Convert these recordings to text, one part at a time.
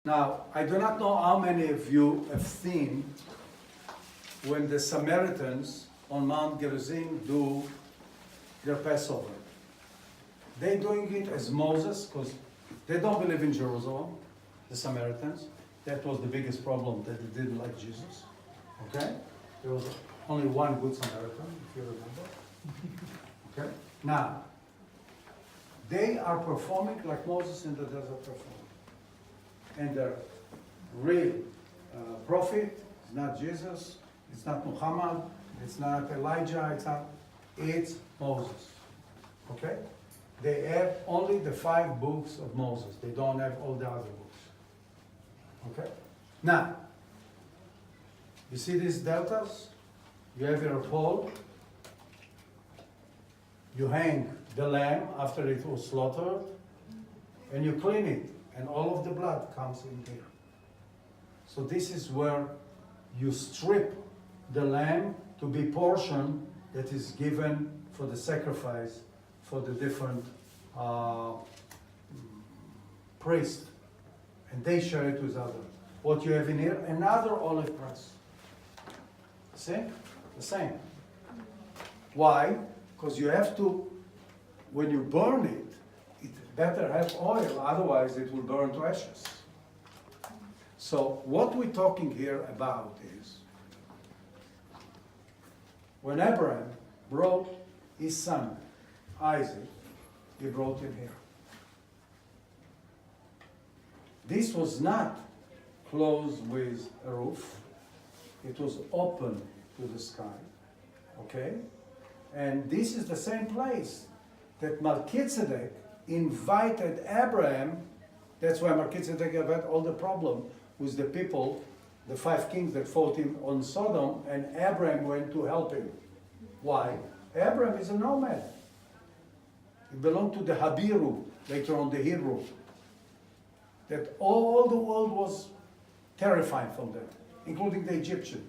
Now, I do not know how many of you have seen when the Samaritans on Mount Gerizim do their Passover. They're doing it as Moses, because they don't believe in Jerusalem, the Samaritans. That was the biggest problem, that they didn't like Jesus. Okay? There was only one good Samaritan, if you remember. Okay? Now, they are performing like Moses in the desert performed. And the real prophet is not Jesus, it's not Muhammad, it's not Elijah, it's Moses. Okay? They have only the 5 books of Moses. They don't have all the other books. Okay? Now, you see these deltas? You have your pole. You hang the lamb after it was slaughtered, and you clean it, and all of the blood comes in here. So this is where you strip the lamb to be portion that is given for the sacrifice for the different priests, and they share it with others. What you have in here, another olive press. See? The same. Why? Because you have to, when you burn it, it better have oil, otherwise it will burn to ashes. So what we're talking here about is, when Abraham brought his son, Isaac, he brought him here. This was not closed with a roof. It was open to the sky. Okay? And this is the same place that Melchizedek invited Abraham. That's why Melchizedek had all the problem with the people, the 5 kings that fought him on Sodom, and Abraham went to help him. Why? Abraham is a nomad. He belonged to the Habiru, later on the Hebrew. That all the world was terrified from them, including the Egyptian.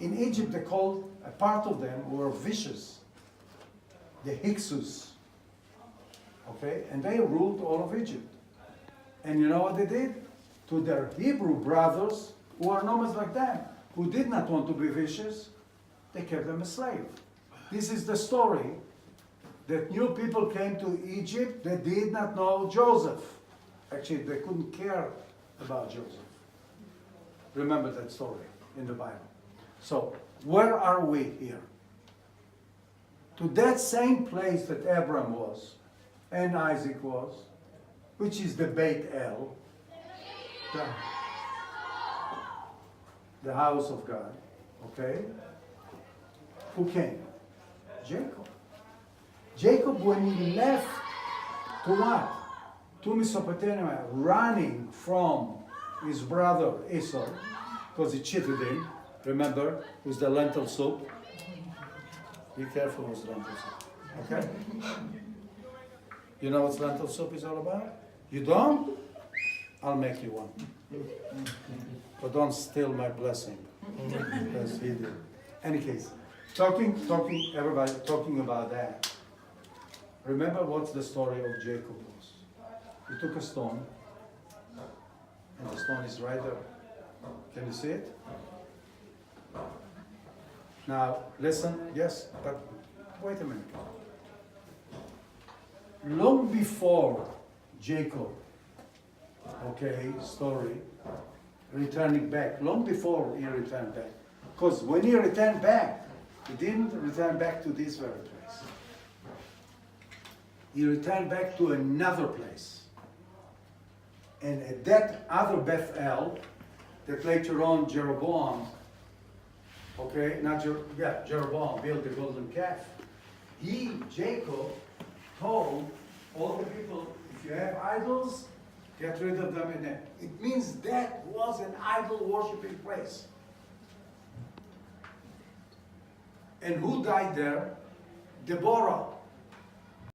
In Egypt, they called a part of them were vicious, the Hyksos. Okay, and they ruled all of Egypt. And you know what they did? To their Hebrew brothers, who are nomads like them, who did not want to be vicious, they kept them as slaves. This is the story that new people came to Egypt that did not know Joseph. Actually, they couldn't care about Joseph. Remember that story in the Bible. So, where are we here? To that same place that Abraham was, and Isaac was, which is the Beit El, the house of God, okay? Who came? Jacob. Jacob, when he left, to what? To Mesopotamia, running from his brother Esau, because he cheated him, remember, with the lentil soup. Be careful with lentil soup, okay? You know what lentil soup is all about? You don't? I'll make you one. But don't steal my blessing, as he did. Any case, everybody talking about that. Remember what the story of Jacob was. He took a stone, and the stone is right there. Can you see it? Now, listen, yes, but wait a minute. Long before Jacob, okay, story, returning back, long before he returned back. Because when he returned back, he didn't return back to this very place. He returned back to another place. And at that other Bethel, that later on Jeroboam, okay, Jeroboam built the golden calf. Jacob, told all the people, if you have idols, get rid of them in there. It means that was an idol worshiping place. And who died there? Deborah.